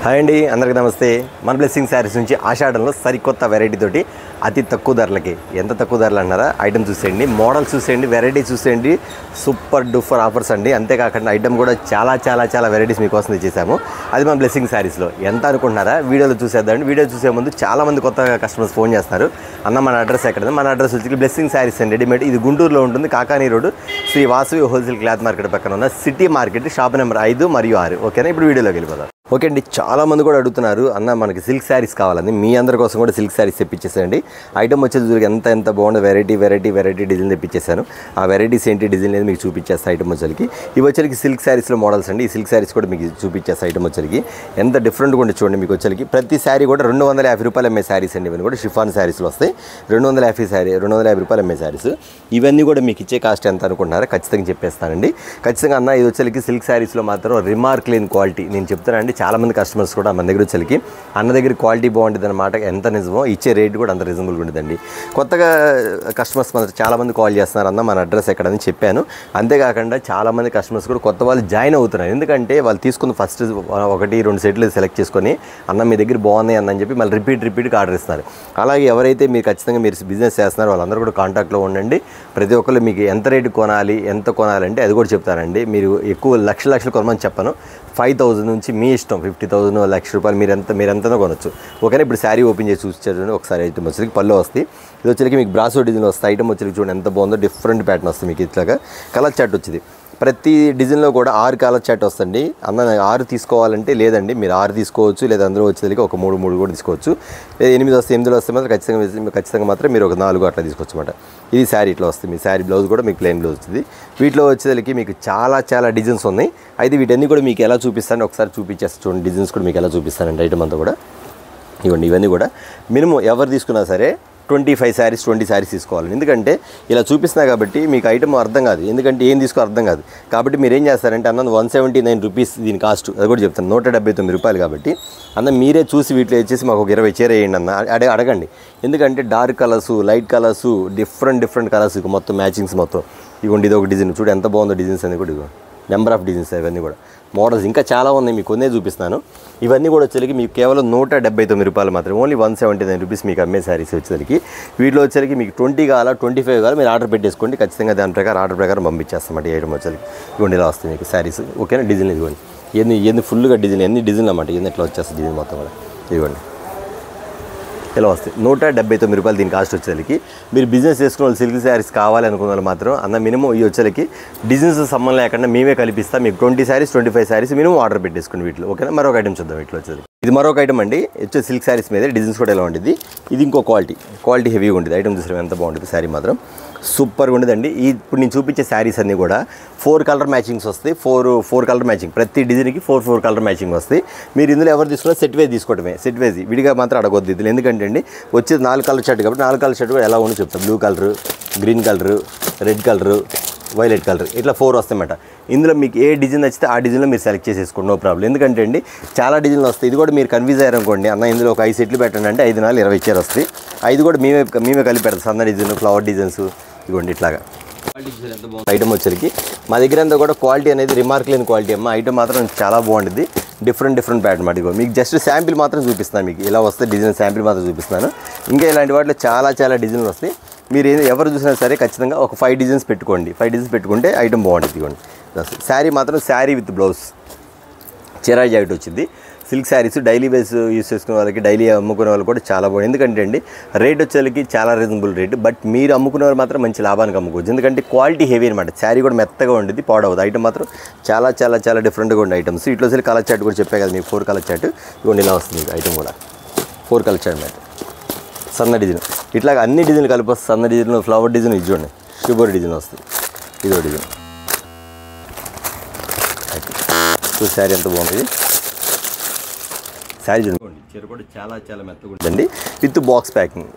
Hi అండి, అందరికీ నమస్తే. మన బ్లెస్సింగ్ శారీస్ నుంచి ఆషాఢంలో సరికొత్త వెరైటీ తోటి అతి తక్కువ ధరలకి. ఎంత తక్కువ ధరలు అన్నారా? ఐటమ్ చూసేయండి, మోడల్ చూసేయండి, వెరైటీ చూసేయండి. సూపర్ డూపర్ ఆఫర్స్ అండి. అంతేకాకుండా ఐటమ్ కూడా చాలా వెరైటీస్ మీకోసం తెచ్చేసాము. అది మన బ్లెస్సింగ్ శారీస్లో. ఎంత అనుకుంటున్నారా? వీడియోలో చూసేద్దామండి. వీడియో చూసే ముందు చాలామంది కొత్త కస్టమర్స్ ఫోన్ చేస్తారు, అన్న మన అడ్రస్ ఎక్కడ? మన అడ్రస్ వచ్చి బ్లెస్సింగ్ శారీస్ అండ్ రెడీమేడ్. ఇది గుంటూరులో ఉంటుంది, Kakani road, Sri Vasavi wholesale cloth market పక్కన ఉన్న సిటీ మార్కెట్, షాప్ నెంబర్ 5 మరియు 6. ఓకేనా? ఇప్పుడు వీడియోలోకి వెళ్ళిపోదాం. ఓకే అండి, చాలామంది కూడా అడుగుతున్నారు, అన్న మనకి సిల్క్ శారీస్ కావాలని. మీ అందరి కోసం కూడా సిల్క్ శారీస్ తెప్పించేసానండి. ఐటమ్ వచ్చేది ఎంత బాగుందో, వెరైటీ డిజైన్ తెప్పించేసాను. ఆ వెరైటీస్ ఏంటి, డిజైన్ అనేది మీకు చూపించేస్తాను. ఐటమ్ వచ్చేకి ఇవి వచ్చేకి సిల్క్ శారీస్లో మోడల్స్ అండి. ఈ సిల్క్ శారీస్ కూడా మీకు చూపించేస్తాను. ఐటమ్ వచ్చేకి ఎంత డిఫరెంట్గా ఉండి చూడండి. మీకు వచ్చేకి ప్రతి శారీ కూడా 250 రూపాయలు అమ్మే శారీస్ అండి. ఇవన్నీ కూడా షిఫాన్ శారీస్లో వస్తాయి. 250 రూపాయలు అమ్మే శారీస్. ఇవన్నీ కూడా మీకు ఇచ్చే కాస్ట్ ఎంత అనుకుంటున్నారో ఖచ్చితంగా చెప్పేస్తానండి. ఖచ్చితంగా అన్న ఇది వచ్చేకి సిల్క్ శారీస్లో మాత్రం రిమార్క్ లేని క్వాలిటీ నేను చెప్తానండి. చాలామంది కస్టమర్స్ కూడా మన దగ్గర వచ్చేకి అన్న దగ్గర క్వాలిటీ బాగుంటుంది అన్నమాట. ఎంత నిజమో, ఇచ్చే రేట్ కూడా అంత రీజనబుల్గా ఉంటుందండి. కొత్తగా కస్టమర్స్ మాత్రం చాలామంది కాల్ చేస్తున్నారు, అన్న మన అడ్రస్ ఎక్కడని చెప్పాను. అంతేకాకుండా చాలామంది కస్టమర్స్ కూడా కొత్త వాళ్ళు జాయిన్ అవుతున్నారు. ఎందుకంటే వాళ్ళు తీసుకున్న ఫస్ట్ 1-2 సెట్లు సెలెక్ట్ చేసుకొని అన్న మీ దగ్గర బాగున్నాయి అన్నని చెప్పి మళ్ళీ రిపీట్గా ఆర్డర్ ఇస్తున్నారు. అలాగే ఎవరైతే మీరు ఖచ్చితంగా మీరు బిజినెస్ చేస్తున్నారో వాళ్ళందరూ కూడా కాంటాక్ట్లో ఉండండి. ప్రతి ఒక్కళ్ళు మీకు ఎంత రేటు కొనాలి, ఎంత కొనాలంటే అది కూడా చెప్తారండి. మీరు ఎక్కువ లక్షలు కొనమని చెప్పను. 5,000 నుంచి మీ ఇష్టం, 50,000 1,00,000 రూపాయలు మీరు ఎంతనో కొనొచ్చు. ఓకేనా? ఇప్పుడు శారీ ఓపెన్ చేసి చూసి ఒకసారి ఐటమ్ వచ్చేకి పళ్ళు వస్తాయి. ఇది వచ్చేకి మీకు బ్రాసో డిజైన్ వస్తాయి. ఐటమ్ వచ్చేకి చూడండి ఎంత బాగుందో, డిఫరెంట్ ప్యాటర్న్ వస్తుంది మీకు. ఇట్లాగా కలర్ చార్ట్ వచ్చింది. ప్రతి డిజైన్లో కూడా 6 కలర్ చార్ట్ వస్తుంది. అన్న 6 తీసుకోవాలంటే లేదండి, మీరు 6 తీసుకోవచ్చు, లేదా అందులో వచ్చేది ఒక 3 కూడా తీసుకోవచ్చు. లేదా 8 వస్తే 8 వస్తే మాత్రం ఖచ్చితంగా మాత్రం మీరు ఒక 4 అట్లా తీసుకోవచ్చు అనమాట. ఇది శారీ ఇట్లా వస్తుంది. మీ శారీ బ్లౌజ్ కూడా మీకు ప్లెయిన్ బ్లౌజ్ వచ్చింది. వీటిలో వచ్చేసరికి మీకు చాలా డిజైన్స్ ఉన్నాయి. అయితే వీటన్నీ కూడా మీకు ఎలా చూపిస్తాను ఒకసారి చూపించేస్తాను చూడండి. డిజైన్స్ కూడా మీకు ఎలా చూపిస్తానండి. ఐటమ్ అంతా కూడా ఇవ్వండి. ఇవన్నీ కూడా మినిమం ఎవరు తీసుకున్నా సరే 25 శారీస్ 20 శారీస్ తీసుకోవాలి. ఎందుకంటే ఇలా చూపిస్తున్నా కాబట్టి మీకు ఐటమ్ అర్థం కాదు. ఎందుకంటే ఏం తీసుకో అర్థం కాదు. కాబట్టి మీరు ఏం చేస్తారంటే అన్న 179 రూపీస్ దీని కాస్ట్, అది కూడా చెప్తాను. 179 రూపాయలు. కాబట్టి అన్న మీరే చూసి వీటిలో వచ్చేసి మాకు ఒక 20 చీర వేయండి అన్న అడగండి. ఎందుకంటే dark colours, light colours, different colours మొత్తం మ్యాచింగ్స్ మొత్తం. ఇవ్వండి, ఇది ఒక డిజైన్ చూడు ఎంత బాగుందో. డిజైన్స్ అన్నీ కూడా ఇవ్వండి, నెంబర్ ఆఫ్ డిజైన్స్. ఇవన్నీ కూడా మోడల్స్ ఇంకా చాలా ఉన్నాయి, మీకు కొన్నే చూపిస్తున్నాను. ఇవన్నీ కూడా వచ్చేసరికి మీకు కేవలం 179 రూపాయలు మాత్రం. ఓన్లీ 179 రూపీస్ మీకు అమ్మే శారీస్ వచ్చేసరికి. వీటిలో వచ్చేసరికి మీకు 20 కావాలా 25 కావాలా మీరు ఆర్డర్ పెట్టేసుకోండి. ఖచ్చితంగా దాని ప్రకారం ఆర్డర్ ప్రకారం పంపించేస్తామంట. ఐటమ్ వచ్చేసరికి ఇవ్వండి ఇలా వస్తుంది మీకు శారీస్. ఓకేనా? డిజైన్ ఇవ్వండి, ఎన్ని ఫుల్గా డిజైన్, ఎన్ని డిజైన్లు అన్నమాట. ఎట్లా వచ్చేస్తుంది డిజైన్ మొత్తం కూడా ఇవ్వండి ఇలా వస్తాయి. 179 రూపాయలు దీని కాస్ట్ వచ్చేసరికి. మీరు బిజినెస్ చేసుకున్న వాళ్ళు సిల్క్ శారీస్ కావాలి అనుకున్న వాళ్ళు మాత్రం అన్న మినిమం ఈ వచ్చేసరికి డిజైన్స్ సంబంధం లేకుండా మేమే కల్పిస్తాం. మీకు 20 శారీస్ 25 శారీస్ మినిమం ఆర్డర్ పెట్టేసుకోండి వీటిలో. ఓకేనా? మరొక ఐటమ్ చూద్దాం. వీటిలో వచ్చేది ఇది మరొక ఐటమ్ అండి. వచ్చే సిల్క్ శారీస్ మీద డిజైన్స్ కూడా ఎలా ఉంటుంది. ఇది ఇంకో క్వాలిటీ హెవీగా ఉంటుంది. ఐటమ్ చూసారు ఎంత బాగుంటుంది. శారీ మాత్రం సూపర్గా ఉండదండి. ఇప్పుడు నేను చూపించే శారీస్ అన్నీ కూడా 4 కలర్ మ్యాచింగ్స్ వస్తాయి. 4 కలర్ మ్యాచింగ్. ప్రతి డిజైన్కి 4 కలర్ మ్యాచింగ్ వస్తాయి. మీరు ఇందులో ఎవరు తీసుకున్నా సెట్ వేజ్ తీసుకోవడమే. సెట్ వేజ్ విడిగా మాత్రం అడగొద్దు ఇందులో. ఎందుకంటే అండి వచ్చేది 4 కలర్ షర్ట్ కాబట్టి 4 కలర్ షర్ట్ కూడా ఎలా ఉండి చెప్తాం. Blue colour, green colour, red colour, violet colour, ఇట్లా 4 వస్తాయన్నమాట. ఇందులో మీకు ఏ డిజైన్ నచ్చితే ఆ డిజైన్లో మీరు సెలెక్ట్ చేసేసుకోండి, నో ప్రాబ్లం. ఎందుకంటే అండి చాలా డిజైన్లు వస్తాయి. ఇది కూడా మీరు కన్ఫ్యూజ్ అయ్యారనుకోండి, అన్న ఇందులో ఒక 5 సెట్లు పెట్టండి అంటే 5 4 20 చీర వస్తాయి. 5 కూడా మేమే కలిపి పెడతాం. సన్న డిజైన్, ఫ్లవర్ డిజైన్స్ ఇవ్వండి ఇట్లాగా. ఐటమ్ వచ్చరికి మా దగ్గర అంతా కూడా క్వాలిటీ అనేది రిమార్క్ లేని క్వాలిటీ అమ్మ. ఐటమ్ మాత్రం చాలా బాగుంటుంది. డిఫరెంట్ ప్యాటర్న్ మాట. మీకు జస్ట్ శాంపిల్ మాత్రం చూపిస్తున్నాను. మీకు ఇలా వస్తే డిజైన్ శాంపిల్ మాత్రం చూపిస్తున్నాను. ఇంకా ఇలాంటి వాటిలో చాలా డిజైన్లు వస్తాయి. మీరు ఎవరు చూసినా సరే ఖచ్చితంగా ఒక 5 డిజైన్స్ పెట్టుకోండి. 5 డిజైన్స్ పెట్టుకుంటే ఐటమ్ బాగుంటుంది. ఇవ్వండి శారీ మాత్రం శారీ విత్ బ్లౌజ్ చీరా జాకెట్ వచ్చింది. Silk saris daily waste use చేసుకునే వాళ్ళకి, డైలీ అమ్ముకునే వాళ్ళు కూడా చాలా బాగుంది. ఎందుకంటే అండి రేట్ వచ్చేసరికి చాలా రీజనబుల్ రేట్. బట్ మీరు అమ్ముకునే వాళ్ళు మాత్రం మంచి లాభానికి అమ్ముకోవచ్చు. ఎందుకంటే క్వాలిటీ హెవీ అనమాట. శారీ కూడా మెత్తగా ఉండేది, పాడవద్దు. ఐటమ్ మాత్రం చాలా డిఫరెంట్గా ఉండే ఐటమ్స్. ఇట్లా వచ్చి కలర్ చార్ట్ కూడా చెప్పే కదా మీకు. 4 కలర్ చార్ట్ ఇవ్వండి ఇలా వస్తుంది మీకు. ఐటమ్ కూడా 4 కలర్ చార్ట్ మ్యాట్. సన్న డిజైన్ ఇట్లాగా అన్ని డిజైన్లు కలిపి వస్తుంది. సన్న డిజైన్, ఫ్లవర్ డిజైన్ ఇది చూడండి. షుగర్ డిజైన్ వస్తుంది. ఇదో డిజైన్ శారీ ఎంత బాగుంది. శారీ చూడండి, చీర కూడా చాలా మెత్తగా ఉంటుందండి. With box packing.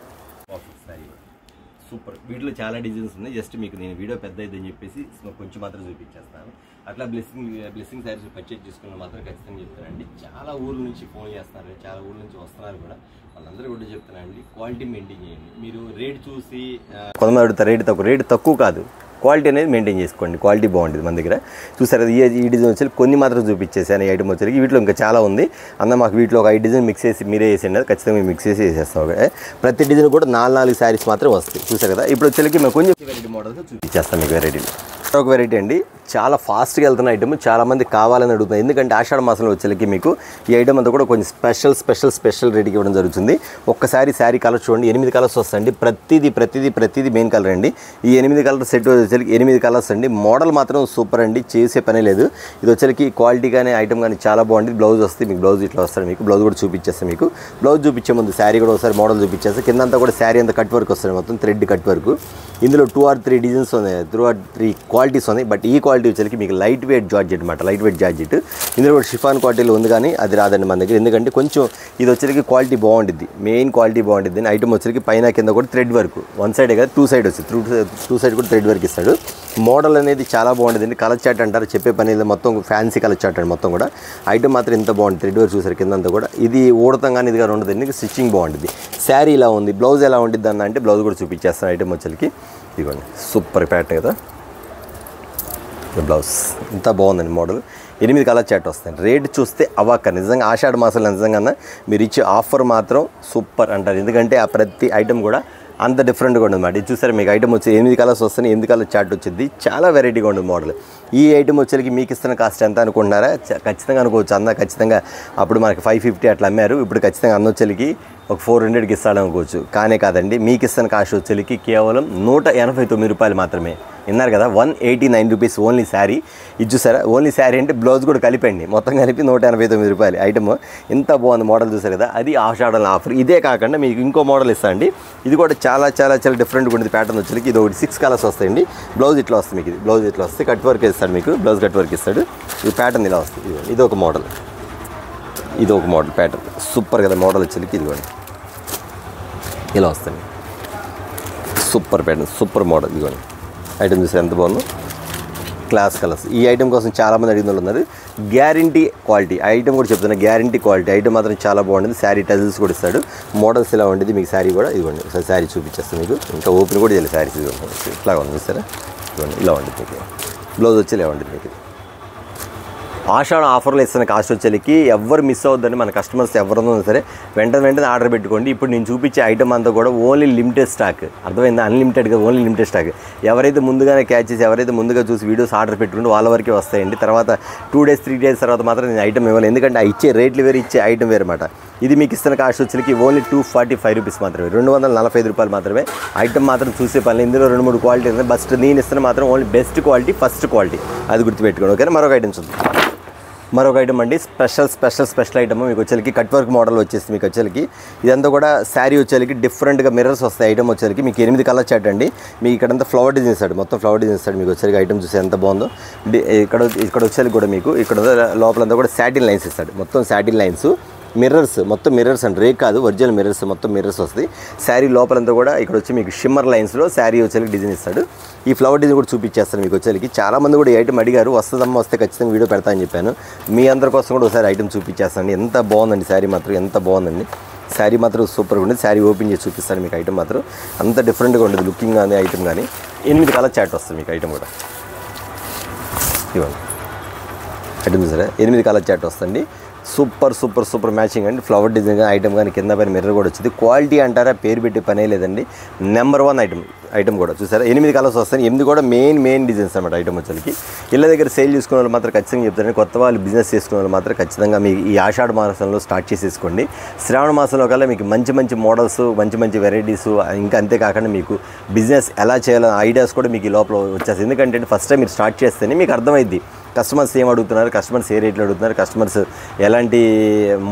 Sari super. వీటిలో చాలా డిజైన్స్ ఉన్నాయి. జస్ట్ మీకు నేను వీడియో పెద్ద అయిద్దని చెప్పేసి కొంచెం మాత్రం చూపించేస్తాను. అట్లా బ్లెస్సింగ్ శారీస్ పర్చేజ్ చేసుకున్న మాత్రం ఖచ్చితంగా చెప్తానండి. చాలా ఊర్ల నుంచి ఫోన్ చేస్తున్నారు, చాలా ఊర్ల నుంచి వస్తున్నారు కూడా. వాళ్ళందరూ కూడా చెప్తానండి, క్వాలిటీ మెయింటైన్ చేయండి. మీరు రేట్ చూసి కొంతమంది అడుగుతారు రేట్ తక్కువ. రేట్ తక్కువ కాదు, క్వాలిటీ అనేది మెయింటైన్ చేసుకోండి. క్వాలిటీ బాగుంటుంది మన దగ్గర. చూసారు కదా, ఈ డిజైన్ వచ్చి కొన్ని మాత్రం చూపించేసాను. ఈ ఐటమ్ వచ్చేసరికి వీటిలో ఇంకా చాలా ఉంది అన్న. మాకు వీటిలో ఒక 5 డిజైన్ మిక్స్ చేసి మీరే వేసేయండి, ఖచ్చితంగా మేము మిక్స్ చేసి వేసేస్తాం. ప్రతి డిజైన్ కూడా 4 శారీస్ మాత్రం వస్తాయి. చూసారు కదా, ఇప్పుడు వచ్చేసరికి మేము కొంచెం వెరైటీ మోడల్స్ చూపించేస్తాం మీకు. వెరైటీలు ఒక వెరైటీ అండి, చాలా ఫాస్ట్గా వెళ్తున్న ఐటమ్, చాలామంది కావాలని అడుగుతుంది. ఎందుకంటే ఆషాఢ మాసంలో వచ్చేసరికి మీకు ఈ ఐటమ్ అంతా కూడా కొంచెం స్పెషల్ రేట్కి ఇవ్వడం జరుగుతుంది. ఒక్కసారి శారీ కలర్ చూడండి, 8 కలర్స్ వస్తాయండి. ప్రతిదీ మెయిన్ కలర్ అండి. ఈ 8 కలర్ సెట్ వచ్చేసరికి 8 కలర్స్ అండి. మోడల్ మాత్రం సూపర్ అండి, చేసే పనే లేదు. ఇది వచ్చేసరికి క్వాలిటీ కానీ ఐటమ్ కానీ చాలా బాగుంది. బ్లౌజ్ వస్తే మీకు బ్లౌజ్ ఇట్లా వస్తుంది. మీకు బ్లౌజ్ కూడా చూపించేస్తాను. మీకు బ్లౌజ్ చూపించే ముందు శారీ కూడా ఒకసారి మోడల్ చూపించేస్తాను. కిందంతా కూడా శారీ అంతా కట్ వర్క్ వస్తుంది, మొత్తం థ్రెడ్ కట్ వర్క్. ఇందులో 2 or 3 డిజైన్స్ ఉన్నాయి, 2 or 3 క్వాలిటీస్ ఉన్నాయి. బట్ ఈ క్వాలిటీ వచ్చేసరికి మీకు లైట్ వెయిట్ జార్జెట్ అనమాట, లైట్ వెయిట్ జార్జెట్. ఇందులో కూడా షిఫాన్ క్వాలిటీలో ఉంది, కానీ అది రాదండి మన దగ్గర. ఎందుకంటే కొంచెం ఇది వచ్చేసరికి క్వాలిటీ బాగుంటుంది, మెయిన్ క్వాలిటీ బాగుంటుంది. ఐటమ్ వచ్చేసరికి పైన కింద కూడా థ్రెడ్ వర్క్, 1 సైడే కదా 2 సైడ్ వస్తుంది, 2 సైడ్ కూడా థ్రెడ్ వర్క్ ఇస్తాడు. మోడల్ అనేది చాలా బాగుంటుంది. కలర్ చాట్ అంటారు, చెప్పే పని మొత్తం ఫ్యాన్సీ కలర్ చాట్ అండి. మొత్తం కూడా ఐటమ్ మాత్రం ఇంత బాగుంటుంది. థ్రెడ్ వర్క్ చూసారు కిందంతా కూడా. ఇది ఊడతం కానీ ఇదిగా ఉండదు, ఎందుకు స్టిచ్చింగ్ బాగుంటుంది. శారీ ఇలా ఉంది, బ్లౌజ్ ఎలా ఉంటుంది అన్న అంటే బ్లౌజ్ కూడా చూపించేస్తాను. ఐటమ్ వచ్చేసరికి ఇదిగోండి, సూపర్ ప్యాటర్న్ కదా బ్లౌజ్, ఇంత బాగుందండి మోడల్. 8 కలర్ చాట్ వస్తాయి. రేట్ చూస్తే అవాక్క, నిజంగా ఆషాఢ మాసాలు నిజంగా మీరు ఇచ్చే ఆఫర్ మాత్రం సూపర్ అంటారు. ఎందుకంటే ఆ ప్రతి ఐటమ్ కూడా అంత డిఫరెంట్గా ఉంటుంది అన్నమాట. ఇది చూసారు, మీకు ఐటమ్ వచ్చి 8 కలర్స్ వస్తాయి, 8 కలర్ చాట్ వచ్చింది. చాలా వెరైటీగా ఉంటుంది మోడల్. ఈ ఐటమ్ వచ్చేసరికి మీకు ఇస్తున్న కాస్ట్ ఎంత అనుకుంటున్నారా? ఖచ్చితంగా అనుకోవచ్చు అన్న. ఖచ్చితంగా అప్పుడు మనకి 550 అట్లా అమ్మారు, ఇప్పుడు ఖచ్చితంగా అన్న వచ్చేసరికి ఒక 400కి ఇస్తాడు అనుకోవచ్చు. కానే కాదండి, మీకు ఇస్తున్న కాస్ట్ వచ్చేసరికి కేవలం 189 రూపాయలు మాత్రమే. విన్నారు కదా, 189 రూపీస్ ఓన్లీ శారీ. ఇది చూసారా, ఓన్లీ శారీ అంటే బ్లౌజ్ కూడా కలిపండి, మొత్తం కలిపి 189 రూపాయలు ఐటమ్. ఎంత బాగుంది మోడల్, చూసారు కదా. అది ఆషాఢం ఆఫర్. ఇదే కాకుండా మీకు ఇంకో మోడల్ ఇస్తా అండి. ఇది కూడా చాలా డిఫరెంట్గా ఉంటుంది ప్యాటర్న్ వచ్చేసరికి. ఇది ఒకటి 6 కలర్స్ వస్తాయండి. బ్లౌజ్ ఇట్లా వస్తుంది మీకు, ఇది బ్లౌజ్ ఇట్లా వస్తే కట్ వర్క్ ఇస్తాడు మీకు, బ్లౌజ్ కట్ వర్క్ ఇస్తాడు. ఈ ప్యాటర్న్ ఇలా వస్తుంది. ఇది ఒక మోడల్, ఇది ఒక మోడల్ ప్యాటర్న్. సూపర్ కదా మోడల్ వచ్చేసరికి. ఇదిగోండి ఇలా వస్తుంది, సూపర్ ప్యాటర్న్, సూపర్ మోడల్. ఇదిగోండి ఐటమ్ చూసి ఎంత బాగుందో, క్లాస్ కలర్స్. ఈ ఐటమ్ కోసం చాలామంది అడిగిన వాళ్ళు ఉన్నారు. గ్యారంటీ క్వాలిటీ ఐటమ్ కూడా చెప్తున్నా, గ్యారంటీ క్వాలిటీ ఐటమ్ మాత్రం చాలా బాగుంటుంది. శారీ టజిల్స్ కూడా ఇస్తాడు. మోడల్స్ ఇలా ఉంటుంది మీకు. శారీ కూడా ఇదిగోండి, ఒకసారి శారీ చూపించేస్తాను మీకు. ఇంకా ఓపెన్ కూడా చేయాలి శారీస్. ఇట్లా ఉంది చూస్తారా, ఇదిగోండి ఇలా ఉంటుంది మీకు. బ్లౌజ్ వచ్చి ఇలా ఉంటుంది మీకు. ఆషాఢ ఆఫర్లో ఇస్తున్న కాస్ట్ వచ్చేకి ఎవరు మిస్ అవుద్దని మన కస్టమర్స్ ఎవరైనా సరే వెంటనే ఆర్డర్ పెట్టుకోండి. ఇప్పుడు నేను చూపించే ఐటమ్ అంతా కూడా ఓన్లీ లిమిటెడ్ స్టాక్, అర్థమైందా? అన్లిమిటెడ్గా ఓన్లీ లిమిటెడ్ స్టాక్. ఎవరైతే ముందుగానే క్యాచ్ చేసి ఎవరైతే ముందుగా చూసి వీడియోస్ ఆర్డర్ పెట్టుకుంటే వాళ్ళ వరకే వస్తాయండి. తర్వాత 2 days 3 days తర్వాత మాత్రం నేను ఐటమ్ ఇవ్వాలి, ఎందుకంటే ఇచ్చే రేట్లు వేరే, ఇచ్చే ఐటమ్ వేరే మాట. ఇది మీకు ఇస్తున్న కాస్ట్ వచ్చేకి ఓన్లీ 245 రూపీస్ మాత్రమే, 245 రూపాయలు మాత్రమే. ఐటమ్ మాత్రం చూసే పని, ఇందులో 2-3 క్వాలిటీ ఉన్నాయి. బస్ట్ నేను ఇస్తున్న మాత్రం only best quality, first quality, అది గుర్తుపెట్టుకోండి. ఓకేనా? మరొక ఐటమ్ చూద్దాం. మరొక ఐటమ్ అండి, స్పెషల్ ఐటమ్ మీకు వచ్చేకి కట్ వర్క్ మోడల్ వచ్చేసి మీకు వచ్చేకి. ఇదంతా కూడా శారీ వచ్చేకి డిఫరెంట్గా మిర్రర్స్ వస్తాయి. ఐటమ్ వచ్చేకి మీకు 8 కలర్ చాట్ అండి. మీకు ఇక్కడంతా ఫ్లవర్ డిజైన్ ఇస్తాడు, మొత్తం ఫ్లవర్ డిజైన్ ఇస్తాడు మీకు వచ్చేకి. ఐటమ్ చూసి ఎంత బాగుందో. ఇక్కడ వచ్చేకి కూడా మీకు ఇక్కడ లోపలంతా కూడా సాటిన్ లైన్స్ ఇస్తాడు, మొత్తం సాటిన్ లైన్స్. మిర్రర్స్, మొత్తం మిర్రర్స్ అండి, రేక్ కాదు, ఒరిజినల్ మిర్రర్స్, మొత్తం మిర్రర్స్ వస్తాయి. శారీ లోపలంతా కూడా ఇక్కడ వచ్చి మీకు షిమ్మర్ లైన్స్లో శారీ వచ్చేకి డిజైన్ ఇస్తాడు. ఈ ఫ్లవర్ డిజైన్ కూడా చూపించేస్తాను మీకు వచ్చేకి. చాలామంది కూడా ఈ ఐటమ్ అడిగారు, వస్తుందమ్మా వస్తే ఖచ్చితంగా వీడియో పెడతా అని చెప్పాను. మీ అందరి కోసం కూడా ఒకసారి ఐటమ్ చూపించేస్తాను. ఎంత బాగుందండి శారీ మాత్రం, ఎంత బాగుందండి శారీ మాత్రం, సూపర్గా ఉంటుంది. శారీ ఓపెన్ చేసి చూపిస్తాను మీకు. ఐటమ్ మాత్రం అంత డిఫరెంట్గా ఉంటుంది లుకింగ్ కానీ ఐటమ్ కానీ. 8 కలర్ చాట్ వస్తుంది మీకు ఐటమ్ కూడా. ఇవ్వండి ఐటమ్ చూసారా, 8 కలర్ చాట్ వస్తుంది. సూపర్ మ్యాచింగ్ అండి. ఫ్లవర్ డిజైన్ ఐటమ్ కానీ కింద పైన మిర్రర్ కూడా వచ్చింది. క్వాలిటీ అంటారా, పేరు పెట్టి పనే లేదండి. నెంబర్ 1 ఐటమ్ కూడా చూసారా. 8 కలర్స్ వస్తాయి. 8 కూడా మెయిన్ డిజైన్స్ అనమాట. ఐటమ్ వచ్చేకి ఇళ్ళ దగ్గర సేల్ చేసుకునే వాళ్ళు మాత్రం ఖచ్చితంగా చెప్తారండి. కొత్త వాళ్ళు బిజినెస్ చేసుకునే వాళ్ళు మాత్రం ఖచ్చితంగా మీకు ఈ ఆషాఢ మాసంలో స్టార్ట్ చేసేసుకోండి. శ్రావణ మాసంలో కల్లా మీకు మంచి మోడల్స్, మంచి వెరైటీస్, ఇంకా అంతేకాకుండా మీకు బిజినెస్ ఎలా చేయాలో ఐడియాస్ కూడా మీకు ఈ లోపల వచ్చేస్తాయి. ఎందుకంటే ఫస్ట్ టైం మీరు స్టార్ట్ చేస్తేనే మీకు అర్థమైద్ది కస్టమర్స్ ఏం అడుగుతున్నారు, కస్టమర్స్ ఏ రేట్లు అడుగుతున్నారు, కస్టమర్స్ ఎలాంటి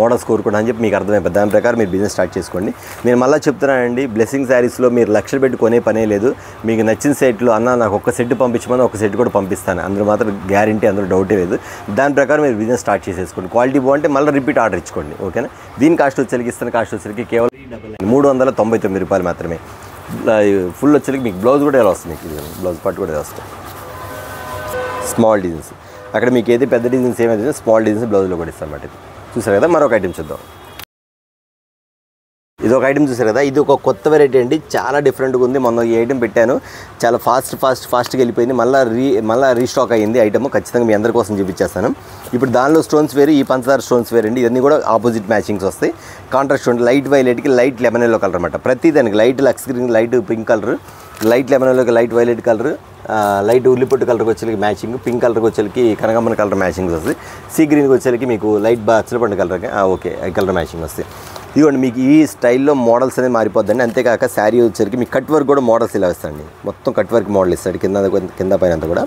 మోడల్స్ కోరుకుంటారు అని చెప్పి మీకు అర్థమైపోతుంది. దాని ప్రకారం మీరు బిజినెస్ స్టార్ట్ చేసుకోండి. నేను మళ్ళీ చెప్తున్నానండి, బ్లెస్సింగ్ శారీస్లో మీరు లక్షలు పెట్టి కొనే పనే లేదు. మీకు నచ్చిన సెట్లు అన్న నాకు ఒక సెట్ పంపించమని ఒక సెట్ కూడా పంపిస్తాను, అందులో మాత్రం గ్యారంటీ, అందులో డౌటే లేదు. దాని ప్రకారం మీరు బిజినెస్ స్టార్ట్ చేసేసుకోండి. క్వాలిటీ బాగుంటే మళ్ళీ రిపీట్ ఆర్డర్ ఇచ్చుకోండి. ఓకేనా? దీని కాస్ట్ వచ్చేకి ఇస్తున్న కాస్ట్ వచ్చేకి కేవలం 399 రూపాయలు మాత్రమే. ఫుల్ వచ్చేకి మీకు బ్లౌజ్ కూడా ఎలా వస్తుంది, మీకు బ్లౌజ్ పార్ట్ కూడా ఎలా వస్తుంది. స్మాల్ డిజైన్స్ అక్కడ మీకు ఏది పెద్ద డిజైన్స్ ఏమైతే స్మాల్ డిజైన్స్ బ్లౌజ్లో కూడా ఇస్తాం అన్నమాట. చూసారు కదా. మరొక ఐటమ్ చూద్దాం. ఇది ఒక ఐటమ్ చూసారు కదా, ఇది ఒక కొత్త వెరైటీ అండి, చాలా డిఫరెంట్గా ఉంది. మొన్న ఈ ఐటమ్ పెట్టాను, చాలా ఫాస్ట్గా వెళ్ళిపోయింది. మళ్ళీ రీస్టాక్ అయ్యింది ఐటమ్. ఖచ్చితంగా మీ అందరి కోసం చూపించేస్తాను. ఇప్పుడు దానిలో స్టోన్స్ వేరు, ఈ పంచదార స్టోన్స్ వేరు అండి. ఇవన్నీ కూడా ఆపోజిట్ మ్యాచింగ్స్ వస్తాయి. కాంట్రాస్ట్ స్టోన్, లైట్ వైలెట్కి లైట్ లెమన్ ఎల్లో కలర్ అనమాట. ప్రతి దానికి లైట్ లక్స్ green, light pink colour, light lemon ఎల్లోకి లైట్ వైలెట్ కలర్, లైట్ ఉల్లిపొట్టు కలర్కి వచ్చేకి మ్యాచింగ్, పింక్ కలర్కి వచ్చేకి కనకాంబరం కలర్ మ్యాచింగ్స్ వస్తాయి. సీ గ్రీన్కి వచ్చేకి మీకు లైట్ బాక్స్లపండు కలర్కి ఓకే కలర్ మ్యాచింగ్ వస్తాయి. ఇదిగోండి మీకు ఈ స్టైల్లో మోడల్స్ అనేది మారిపోద్దండి. అంతేకాక శారీ వచ్చేసరికి మీకు కట్ వర్క్ కూడా మోడల్స్ ఇలా వస్తాయండి. మొత్తం కట్ వర్క్ మోడల్ ఇస్తాడు, కింద పైన అంతా కూడా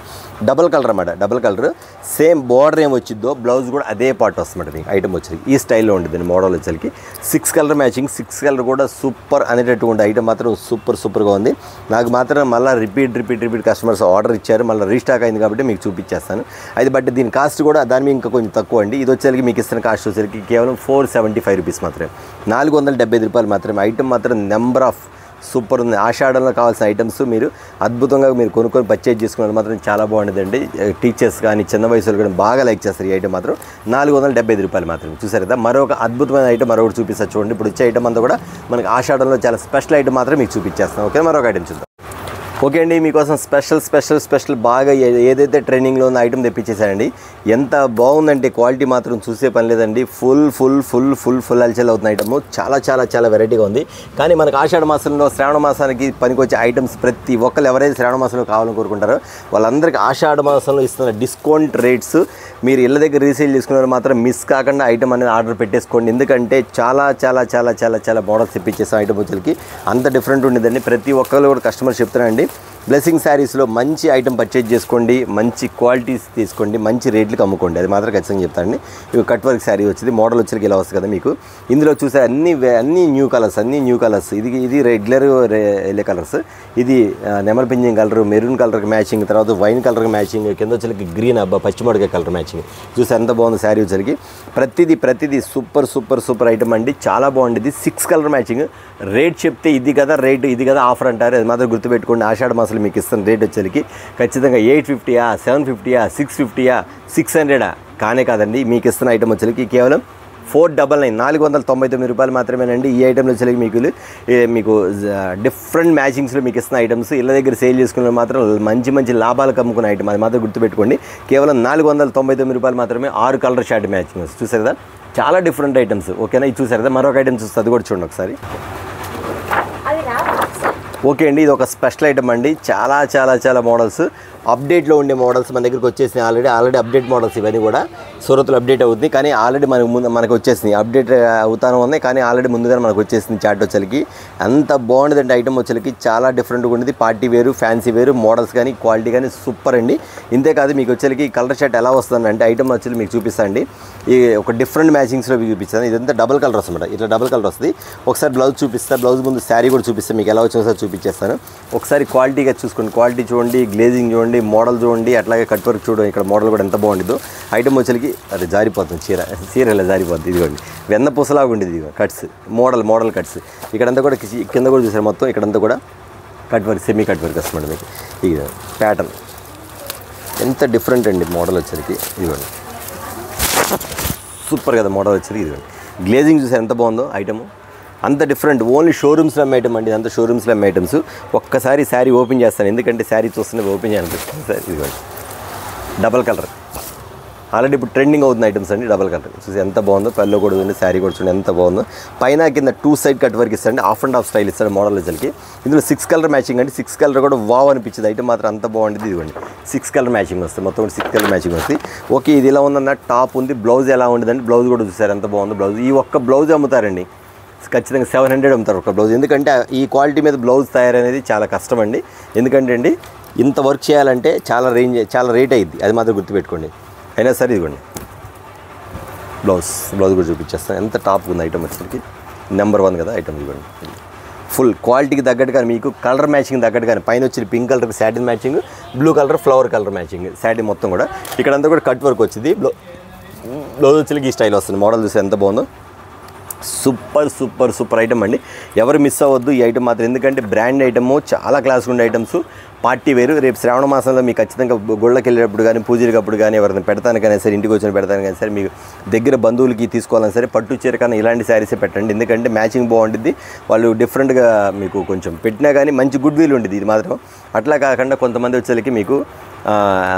డబల్ కలర్ అన్నమాట. డబల్ కలర్ సేమ్ బార్డర్ ఏం వచ్చిద్దో బ్లౌజ్ కూడా అదే పార్ట్ వస్తుందన్నమాట. మీకు ఐటమ్ వచ్చేసరికి ఈ స్టైల్లో ఉంటుంది మోడల్ వచ్చేసరికి. 6 కలర్ మ్యాచింగ్, 6 కలర్ కూడా సూపర్ అనేటట్టు ఉండే ఐటమ్ మాత్రం సూపర్గా ఉంది. నాకు మాత్రం మళ్ళీ రిపీట్ కస్టమర్స్ ఆర్డర్ ఇచ్చారు, మళ్ళీ రీస్టాక్ అయింది కాబట్టి మీకు చూపించేస్తాను. అయితే బట్ దీని కాస్ట్ కూడా దాని మీద ఇంకా కొంచెం తక్కువ అండి. ఇది వచ్చేసరికి మీకు ఇస్తున్న కాస్ట్ వచ్చేసరికి కేవలం 475 రూపీస్ మాత్రమే, 475 రూపాయలు మాత్రమే. ఐటమ్ మాత్రం నెంబర్ ఆఫ్ సూపర్ ఉంది. ఆషాఢంలో కావాల్సిన ఐటమ్స్ మీరు అద్భుతంగా మీరు కొనుక్కొని పర్చేజ్ చేసుకున్నది మాత్రం చాలా బాగుంటుందండి. టీచర్స్ కానీ చిన్న వయసులో కానీ బాగా లైక్ చేస్తారు. ఈ ఐటమ్ మాత్రం 475 రూపాయలు మాత్రమే. చూసారు కదా, మరొక అద్భుతమైన ఐటమ్ మరొకటి చూపిస్తారు చూడండి. ఇప్పుడు వచ్చే ఐటమ్ అంతా కూడా మనకి ఆషాఢంలో చాలా స్పెషల్ ఐటమ్ మాత్రం మీకు చూపించేస్తాం. ఓకే, మరొక ఐటమ్ చూద్దాం. ఓకే అండి, మీకోసం స్పెషల్ బాగా ఏదైతే ట్రైనింగ్లో ఉన్న ఐటమ్ తెప్పించేసానండి. ఎంత బాగుందంటే క్వాలిటీ మాత్రం చూసే పని లేదండి. ఫుల్ హల్చల్ అవుతున్న ఐటమ్, చాలా వెరైటీగా ఉంది. కానీ మనకు ఆషాఢ మాసంలో శ్రావణ మాసానికి పనికొచ్చే ఐటమ్స్ ప్రతి ఒక్కరు ఎవరైతే శ్రావణ మాసంలో కావాలని కోరుకుంటారో వాళ్ళందరికీ ఆషాఢ మాసంలో ఇస్తున్న డిస్కౌంట్ రేట్స్ మీరు ఇళ్ళ దగ్గర రీసేల్ చేసుకున్నారు మాత్రం మిస్ కాకుండా ఐటమ్ అనేది ఆర్డర్ పెట్టేసుకోండి. ఎందుకంటే చాలా మోడల్స్ తెప్పించేసాం ఐటమ్ వచ్చేసరికి. అంత డిఫరెంట్ ఉండేదండి. ప్రతి ఒక్కరు కూడా కస్టమర్ చెప్తారండి, బ్లెస్సింగ్ శారీస్లో మంచి ఐటమ్ పర్చేజ్ చేసుకోండి, మంచి క్వాలిటీస్ తీసుకోండి, మంచి రేట్లకు అమ్ముకోండి. అది మాత్రం ఖచ్చితంగా చెప్తానండి. ఇవి కట్ వర్క్ శారీ వచ్చింది, మోడల్ వచ్చరికి ఇలా వస్తుంది కదా మీకు. ఇందులో చూసే అన్ని న్యూ కలర్స్. ఇది రెగ్యులర్ ఎల్లో కలర్స్, ఇది నెమల్ పింజింగ్ కలర్, మెరూన్ కలర్కి మ్యాచింగ్, తర్వాత వైన్ కలర్కి మ్యాచింగ్, కింద వచ్చరికి గ్రీన్ పచ్చిమిరపకాయ కలర్ మ్యాచింగ్. చూసి ఎంత బాగుంది శారీ వచ్చరికి. ప్రతిదీ సూపర్ ఐటమ్ అండి, చాలా బాగుండేది. 6 కలర్ మ్యాచింగ్. రేట్ చెప్తే ఇది కదా రేటు, ఇది కదా ఆఫర్ అంటారు. అది మాత్రం గుర్తుపెట్టుకోండి. ఆషాఢ మాసంలో మీకు ఇస్తున్న రేట్ వచ్చేసరికి ఖచ్చితంగా 850, 750, 650, 600 కానే కాదండి. మీకు ఇస్తున్న ఐటమ్ వచ్చేసరికి కేవలం 499, 499 రూపాయలు మాత్రమేనండి. ఈ ఐటెంలో వచ్చేసరికి మీకు డిఫరెంట్ మ్యాచింగ్స్లో మీకు ఇస్తున్న ఐటమ్స్. ఇళ్ళ దగ్గర సేల్ చేసుకునే మాత్రం మంచి లాభాలకు అమ్ముకునే ఐటమ్, అది మాత్రం గుర్తుపెట్టుకోండి. కేవలం 499 రూపాయలు మాత్రమే. 6 కలర్ షార్ట్ మ్యాచింగ్స్. చూసారు కదా, చాలా డిఫరెంట్ ఐటమ్స్. ఓకేనా, ఇది చూసారు కదా. మరొక ఐటమ్ చూస్తే అది కూడా చూడండి ఒకసారి. ఓకే అండి, ఇది ఒక స్పెషల్ ఐటమ్ అండి. చాలా మోడల్స్, అప్డేట్లో ఉండే మోడల్స్ మన దగ్గరికి వచ్చేసినాయి. ఆల్రెడీ అప్డేట్ మోడల్స్ ఇవన్నీ కూడా సూరత్లో అప్డేట్ అవుతుంది. కానీ ఆల్రెడీ మనకు వచ్చేసినాయి. అప్డేట్ అవుతాను ఉన్నాయి కానీ ఆల్రెడీ ముందుగానే మనకు వచ్చేసింది. చాట్ వచ్చేసరికి అంత బాగుండదండి ఐటమ్ వచ్చేసరికి. చాలా డిఫరెంట్గా ఉండేది. పార్టీ వేరు, ఫ్యాన్సీ వేరు, మోడల్స్ కానీ క్వాలిటీ కానీ సూపర్ అండి. ఇంతేకాదు మీకు వచ్చేసరికి కలర్ షర్ట్ ఎలా వస్తుంది అంటే ఐటమ్ వచ్చి మీకు చూపిస్తాండి. ఈ ఒక డిఫరెంట్ మ్యాచింగ్స్లో మీకు చూపిస్తాను. ఇదంతా డబుల్ కలర్ వస్తుంది, ఇట్లా డబుల్ కలర్ వస్తుంది. ఒకసారి బ్లౌజ్ చూపిస్తాను, బ్లౌజ్ ముందు శారీ కూడా చూపిస్తాను. మీకు ఎలా వచ్చిందో సార్ చూపించేస్తాను. ఒకసారి క్వాలిటీగా చూసుకోండి, క్వాలిటీ చూడండి, గ్లేజింగ్ చూడండి, మోడల్ చూడండి, అట్లాగే కట్ వర్క్ చూడండి. ఇక్కడ మోడల్ కూడా ఎంత బాగుండిద్దో. ఐటమ్ వచ్చేసరికి అది జారిపోతుంది, చీర ఇలా జారిపోతుంది. ఇదిగోండి వెన్న పూసలాగా ఉండేది. ఇదిగో కట్స్, మోడల్ కట్స్. ఇక్కడంతా కూడా కింద కూడా చూసారు మొత్తం. ఇక్కడంతా కూడా cut work, semi cut work వస్తుంది మీకు. ఇది ప్యాటర్న్ ఎంత డిఫరెంట్ అండి మోడల్ వచ్చేసరికి. ఇదిగోండి సూపర్ కదా మోడల్ వచ్చేసరికి. ఇదిగోండి గ్లేజింగ్ చూసారు ఎంత బాగుందో ఐటమ్. అంత డిఫరెంట్. ఓన్లీ షోరూమ్స్లో అమ్మే ఐటమ్ అండి, అంత షోరూమ్స్లో అమ్మే ఐటమ్స్. ఒక్కసారి శారీ ఓపెన్ చేస్తాను, ఎందుకంటే శారీ చూస్తూనే ఓపెన్ చేయాలనిపిస్తుంది సార్. ఇదిగోండి డబల్ కలర్, ఆల్రెడీ ఇప్పుడు ట్రెండింగ్ అవుతుంది ఐటమ్స్ అండి. డబల్ కలర్ చూసి ఎంత బాగుందో. పళ్ళు కూడా ఉంది, శారీ కూడా చూడండి ఎంత బాగుందో. పైన కింద 2 సైడ్ కట్ వర్క్ ఇస్తాడు, హాఫ్ అండ్ హాఫ్ స్టైల్ ఇస్తాడు మోడల్ వచ్చేసరికి. ఇందులో 6 కలర్ మ్యాచింగ్ అండి. 6 కలర్ కూడా వావ్ అనిపించింది ఐటమ్ మాత్రం, అంత బాగుంటుంది. ఇదిగోండి 6 కలర్ మ్యాచింగ్ వస్తుంది, మొత్తం 6 కలర్ మ్యాచింగ్ వస్తుంది. ఓకే, ఇది ఇలా ఉందన్న టాప్ ఉంది. బ్లౌజ్ ఎలా ఉండదండి, బ్లౌజ్ కూడా చూసారు ఎంత బాగుందో. బ్లౌజ్ ఈ ఒక్క బ్లౌజ్ అమ్ముతారండి ఖచ్చితంగా 700 అమ్ముతారు ఒక బ్లౌజ్. ఎందుకంటే ఈ క్వాలిటీ మీద బ్లౌజ్ తయారనేది చాలా కష్టం అండి. ఎందుకంటే అండి ఇంత వర్క్ చేయాలంటే చాలా రేట్ అయ్యిద్ది, అది మాత్రం గుర్తుపెట్టుకోండి. అయినా సరే ఇదిగోండి బ్లౌజ్ కూడా చూపించేస్తాను. ఎంత టాప్ ఉంది ఐటమ్ వచ్చేసరికి. నెంబర్ 1 కదా ఐటమ్. ఇవ్వండి ఫుల్ క్వాలిటీకి తగ్గట్టు కానీ మీకు కలర్ మ్యాచింగ్ తగ్గట్టు కానీ పైన వచ్చి pink colour satin matching, blue colour flower colour matching satin మొత్తం కూడా. ఇక్కడంతా కూడా కట్ వర్క్ వచ్చింది. బ్లౌజ్ వచ్చి ఈ స్టైల్ వస్తుంది. మోడల్ చూసి ఎంత బాగుందో. సూపర్ ఐటమ్ అండి. ఎవరు మిస్ అవ్వద్దు ఈ ఐటమ్ మాత్రం, ఎందుకంటే బ్రాండ్ ఐటము, చాలా క్లాస్ ఉండే ఐటమ్స్, పార్టీ వేరు. రేపు శ్రావణ మాసంలో మీకు ఖచ్చితంగా గుళ్ళకి వెళ్ళేటప్పుడు కానీ, పూజలకప్పుడు కానీ, ఎవరైనా పెడతానికైనా సరే, ఇంటికి వచ్చిన పెడతానికైనా సరే, మీకు దగ్గర బంధువులకి తీసుకోవాలని సరే పట్టు చీర కానీ ఇలాంటి శారీసే పెట్టండి. ఎందుకంటే మ్యాచింగ్ బాగుంటుంది, వాళ్ళు డిఫరెంట్గా మీకు కొంచెం పెట్టినా కానీ మంచి గుడ్ విల్ ఉంటుంది ఇది మాత్రం. అట్లా కాకుండా కొంతమంది వచ్చేసరికి మీకు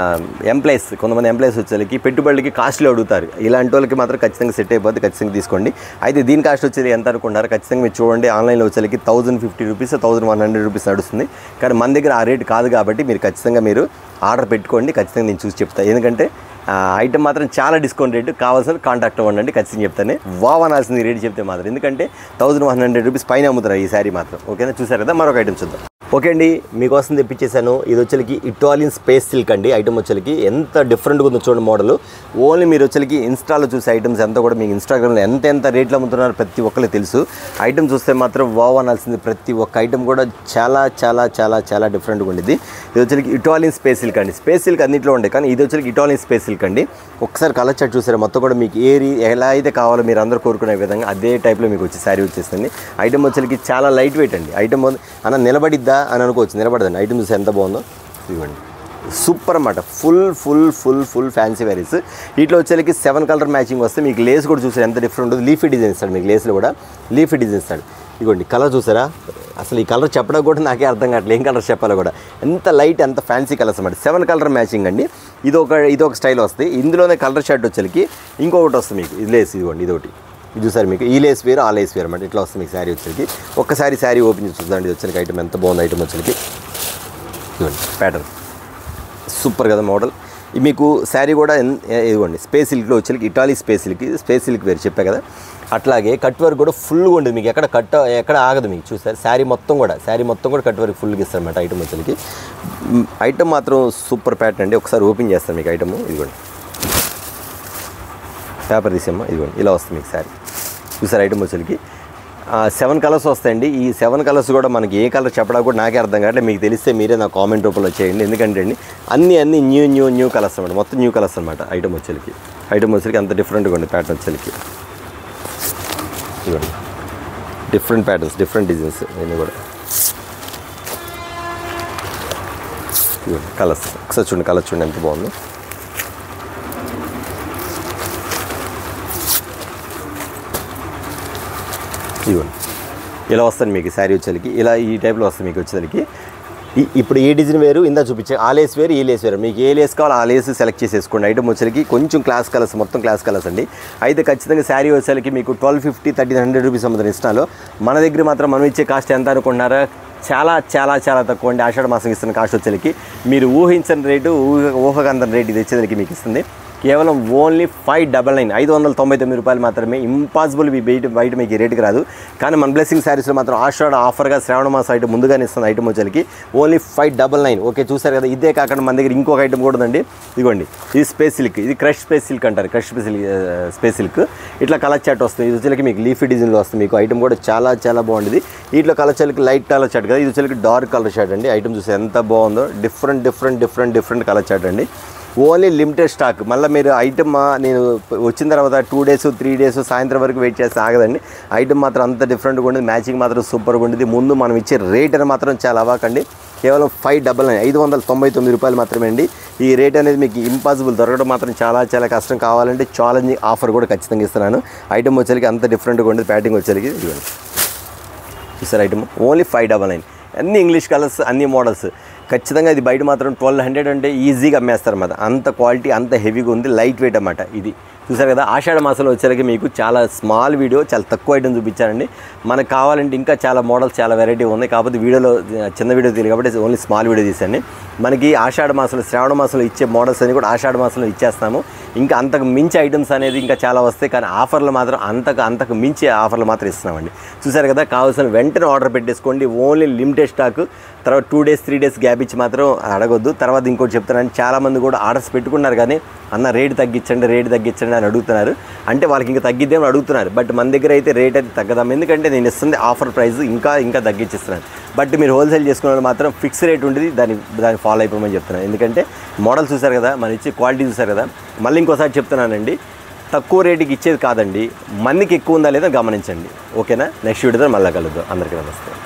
కొంతమంది ఎంప్లాయీస్ వచ్చేసరికి పెట్టుబడులకి కాస్ట్లీ అడుగుతారు. ఇలాంటి వాళ్ళకి మాత్రం ఖచ్చితంగా సెట్ అయిపోద్ది, ఖచ్చితంగా తీసుకోండి. అయితే దీని కాస్ట్ వచ్చేది ఎంత అనుకుంటారు? ఖచ్చితంగా మీరు చూడండి, ఆన్లైన్లో వచ్చేసరికి 1050 రూపీస్, 1100 రూపీస్ నడుస్తుంది. కానీ మన దగ్గర ఆ రేట్ కాదు కాబట్టి మీరు ఖచ్చితంగా ఆర్డర్ పెట్టుకోండి. ఖచ్చితంగా నేను చూసి చెప్తాను, ఎందుకంటే ఐటమ్ మాత్రం చాలా డిస్కౌంట్ రేటు. కావాల్సిన కాంటాక్ట్ అవ్వండి, ఖచ్చితంగా చెప్తానే. అనాల్సింది రేట్ చెప్తే మాత్రం, ఎందుకంటే 1100 రూపీస్ పైన అమ్ముతున్నారు ఈ శారీ మాత్రం. ఓకేనా, చూసారు కదా. మరొక ఐటమ్ చూద్దాం. ఓకే అండి, మీకోసం తెప్పించేసాను. ఇది వచ్చేకి ఇటాలియన్ స్పేస్ సిల్క్ అండి. ఐటమ్ వచ్చేకి ఎంత డిఫరెంట్గా ఉందో చూడండి మోడల్. ఓన్లీ మీరు వచ్చేకి ఇన్స్టాలో చూసే ఐటమ్స్ అంతా కూడా మీకు ఇన్స్టాగ్రామ్లో ఎంత రేట్లు అమ్ముతున్నారు ప్రతి ఒక్కరికి తెలుసు. ఐటమ్ చూస్తే మాత్రం అనాల్సింది. ప్రతి ఒక్క ఐటమ్ కూడా చాలా చాలా చాలా చాలా డిఫరెంట్గా ఉండేది. ఇది వచ్చేకి ఇటాలియన్ స్పేస్ సిల్క్ అండి. స్పేస్ సిల్క్ అన్నింటిలో ఉండే, కానీ ఇది వచ్చేకి ఇటాలియన్ స్పేస్ సిల్క్ అండి. ఒకసారి కలర్ చార్ట్ చూసారా, మొత్తం కూడా మీకు ఎలా అయితే కావాలో మీరు అందరూ కోరుకునే విధంగా అదే టైప్లో మీకు వచ్చి శారీ వచ్చేస్తుంది. ఐటమ్ వచ్చేకి చాలా లైట్ వెయిట్ అండి. ఐటమ్ అన్న నిలబడిద్దా అని అనుకోవచ్చు, నిలబడదండి. ఐటమ్ చూసి ఎంత బాగుందో ఇవ్వండి, సూపర్ అన్నమాట. Full fancy varieties. వీటిలో వచ్చేకి 7 కలర్ మ్యాచింగ్ వస్తే మీకు లేస్ కూడా చూసారు ఎంత డిఫరెంట్ ఉంటుంది. లీఫీ డిజైన్ ఇస్తాడు మీకు, లేస్లో కూడా లీఫీ డిజైన్ ఇస్తాడు. ఇవ్వండి కలర్ చూసారా, అసలు ఈ కలర్ చెప్పడం కూడా నాకే అర్థం కావట్లేదు, ఏం కలర్ చెప్పాలో కూడా. ఎంత లైట్, ఎంత ఫ్యాన్సీ కలర్స్ అన్నమాట. 7 కలర్ మ్యాచింగ్ అండి. ఇది ఒక స్టైల్ వస్తుంది. ఇందులోనే కలర్ షర్ట్ వచ్చేకి ఇంకొకటి వస్తుంది మీకు, ఇది లేస్. ఇదిగోండి ఇదొకటి, ఇది చూసారు మీకు, ఈ లేస్ వేరు ఆ లేస్ వేరు అన్నమాట. ఇట్లా వస్తుంది మీకు శారీ వచ్చేకి. ఒక్కసారి శారీ ఓపెన్ చేసి చూద్దాండి. ఇది వచ్చేకి ఐటమ్ ఎంత బాగుంది. ఐటమ్ వచ్చేకి ఇదిగోండి ప్యాటర్న్ సూపర్ కదా మోడల్. మీకు శారీ కూడా ఇదిగోండి స్పేస్ సిల్క్లో వచ్చేకి, ఇటాలీ స్పేస్ సిల్క్ వేరు చెప్పా కదా. అట్లాగే కట్ వర్క్ కూడా ఫుల్గా ఉండదు మీకు, ఎక్కడ ఆగదు మీకు. చూసారు శారీ మొత్తం కూడా కట్ వర్క్ ఫుల్గా ఇస్తారు అన్నమాట. ఐటమ్ వచ్చేకి ఐటమ్ మాత్రం సూపర్ ప్యాటర్న్ అండి. ఒకసారి ఓపెన్ చేస్తాను మీకు ఐటమ్. ఇదిగోండి పేపర్ తీసేమ్మా, ఇదిగోండి ఇలా వస్తుంది మీకు శారీ. చూసారు ఐటమ్ వచ్చేకి 7 కలర్స్ వస్తాయండి. ఈ 7 కలర్స్ కూడా మనకి ఏ కలర్ చెప్పడా కూడా నాకే అర్థం కావట్లేదు. మీకు తెలిస్తే మీరే నా కామెంట్ రూపంలో చేయండి, ఎందుకంటే అండి అన్ని న్యూ కలర్స్ అనమాట. మొత్తం న్యూ కలర్స్ అనమాట. ఐటమ్ వచ్చేకి అంత డిఫరెంట్గా ఉంది ప్యాటర్న్ వచ్చేకి. ఇవ్వండి డిఫరెంట్ ప్యాటర్న్స్, డిఫరెంట్ డిజైన్స్ ఇవన్నీ కూడా. ఇవ్వండి కలర్స్, ఒకసారి చూడండి కలర్ చూడండి ఎంత బాగుంది. ఇవ్వండి ఇలా వస్తుంది మీకు శారీ వచ్చేకి. ఇలా ఈ టైప్లో వస్తుంది మీకు వచ్చేసరికి. ఇప్పుడు ఏ డిజైన్ వేరు, ఇందా చూపించే ఆ లేస్ వేరు, ఈ లేస్ వేరు. మీకు ఏ లేస్ కావాలో ఆ లేస్ సెలెక్ట్ చేసేసుకోండి. ఐటమ్ వచ్చేకి కొంచెం క్లాస్ కలర్స్, మొత్తం క్లాస్ కలర్స్ అండి. అయితే ఖచ్చితంగా శారీ వచ్చేసరికి మీకు 1250, 1300 రూపీస్ అమ్ముతారు ఇన్స్టాలో. మన దగ్గర మాత్రం మనం ఇచ్చే కాస్ట్ ఎంత అనుకుంటున్నారా? చాలా చాలా చాలా తక్కువ అండి. ఆషాఢ మాసం ఇస్తున్న కాస్ట్ వచ్చేకి మీరు ఊహించని రేటు, ఊహకందని రేటు ఇది వచ్చేసరికి మీకు ఇస్తుంది. కేవలం ఓన్లీ 599, 599 రూపాయలు మాత్రమే. ఇంపాసిబుల్ బయట మీకు ఈ రేటుకి రాదు. కానీ మన బ్లెస్సింగ్ శారీస్లో మాత్రం ఆషాఢ ఆఫర్గా శ్రావణ మాసం ఐటమ్ ముందుగానే ఇస్తుంది. ఐటమ్ వచ్చేకి ఓన్లీ 599. ఓకే చూసారు కదా. ఇదే కాకుండా మన దగ్గర ఇంకొక ఐటమ్ కూడా ఉందండి. ఇదిగోండి ఇది స్పేస్ సిల్క్, ఇది క్రష్ స్పేస్ సిల్క్ అంటారు. స్పేస్ సిల్క్ ఇట్లా కలర్ చాట్ వస్తుంది. ఇది వచ్చేకి మీకు లీఫీ డిజైన్లో వస్తుంది. మీకు ఐటమ్ కూడా చాలా చాలా బాగుంటుంది. వీటిలో కలర్ చాట్కి లైట్ కలర్ చాట్ కదా, ఇది వచ్చేకి డార్క్ కలర్ చాట్ అండి. ఐటమ్ చూస్తే ఎంత బాగుందో, డిఫరెంట్ కలర్ చాట్ అండి. Only limited stock. మళ్ళీ మీరు ఐటమ్ నేను వచ్చిన తర్వాత 2 days 3 days సాయంత్రం వరకు వెయిట్ చేస్తే ఆగదండి. ఐటమ్ మాత్రం అంత డిఫరెంట్గా ఉండేది, మ్యాచింగ్ మాత్రం సూపర్గా ఉండేది. ముందు మనం ఇచ్చే రేట్ అని మాత్రం చాలా అవాకండి. కేవలం 599, 599 రూపాయలు మాత్రమే అండి. ఈ రేట్ అనేది మీకు ఇంపాసిబుల్, దొరకడం మాత్రం చాలా చాలా కష్టం. కావాలంటే ఛాలెంజింగ్ ఆఫర్ కూడా ఖచ్చితంగా ఇస్తున్నాను. ఐటమ్ వచ్చేకి అంత డిఫరెంట్గా ఉండేది. ప్యాకింగ్ వచ్చేకి ఇవ్వండి చూసారు. Item only 599. అన్ని ఇంగ్లీష్ కలర్స్, అన్ని మోడల్స్. ఖచ్చితంగా ఇది బయట మాత్రం 1200 అంటే ఈజీగా అమ్మేస్తారు అన్నమాట. అంత క్వాలిటీ, అంత హెవీగా ఉంది, లైట్ వెయిట్ అన్నమాట. ఇది చూసారు కదా. ఆషాఢ మాసంలో వచ్చేసరికి మీకు చాలా స్మాల్ వీడియో, చాలా తక్కువ ఐటమ్ చూపించానండి. మనకు కావాలంటే ఇంకా చాలా మోడల్స్, చాలా వెరైటీ ఉన్నాయి. కాకపోతే వీడియోలో చిన్న వీడియో తీయాలి కాబట్టి ఓన్లీ స్మాల్ వీడియో తీసాను. మనకి ఆషాఢ మాసంలో, శ్రావణ మాసంలో ఇచ్చే మోడల్స్ అని కూడా ఆషాఢ మాసంలో ఇచ్చేస్తాము. ఇంకా అంతకు మించి ఐటమ్స్ అనేది ఇంకా చాలా వస్తాయి. కానీ ఆఫర్లు మాత్రం అంతకు మించి ఆఫర్లు మాత్రం ఇస్తున్నామండి. చూసారు కదా. కావాల్సిన వెంటనే ఆర్డర్ పెట్టేసుకోండి. Only limited stock. తర్వాత 2 days 3 days గ్యాప్ ఇచ్చి మాత్రం అడగొద్దు. తర్వాత ఇంకోటి చెప్తానని, చాలామంది కూడా ఆర్డర్స్ పెట్టుకున్నారు కానీ అన్న రేటు తగ్గించండి అని అడుగుతున్నారు. అంటే వాళ్ళకి ఇంకా తగ్గిద్దేమని అడుగుతున్నారు. బట్ మన దగ్గర అయితే రేట్ అయితే తగ్గదాం, ఎందుకంటే నేను ఇస్తుంది ఆఫర్ ప్రైస్ ఇంకా తగ్గించిస్తున్నాను. బట్ మీరు హోల్సేల్ చేసుకున్న మాత్రం ఫిక్స్ రేట్ ఉంటుంది, దాన్ని ఫాలో అయిపోమని చెప్తున్నాను. ఎందుకంటే మోడల్ చూసారు కదా, మనం ఇచ్చే క్వాలిటీ చూసారు కదా. మళ్ళీ ఇంకోసారి చెప్తున్నానండి, తక్కువ రేటుకి ఇచ్చేది కాదండి, మందికి ఎక్కువ ఉందా లేదా గమనించండి. ఓకేనా? నెక్స్ట్ వీడియోతో మళ్ళీ కలుద్దాం. అందరికీ నమస్తే.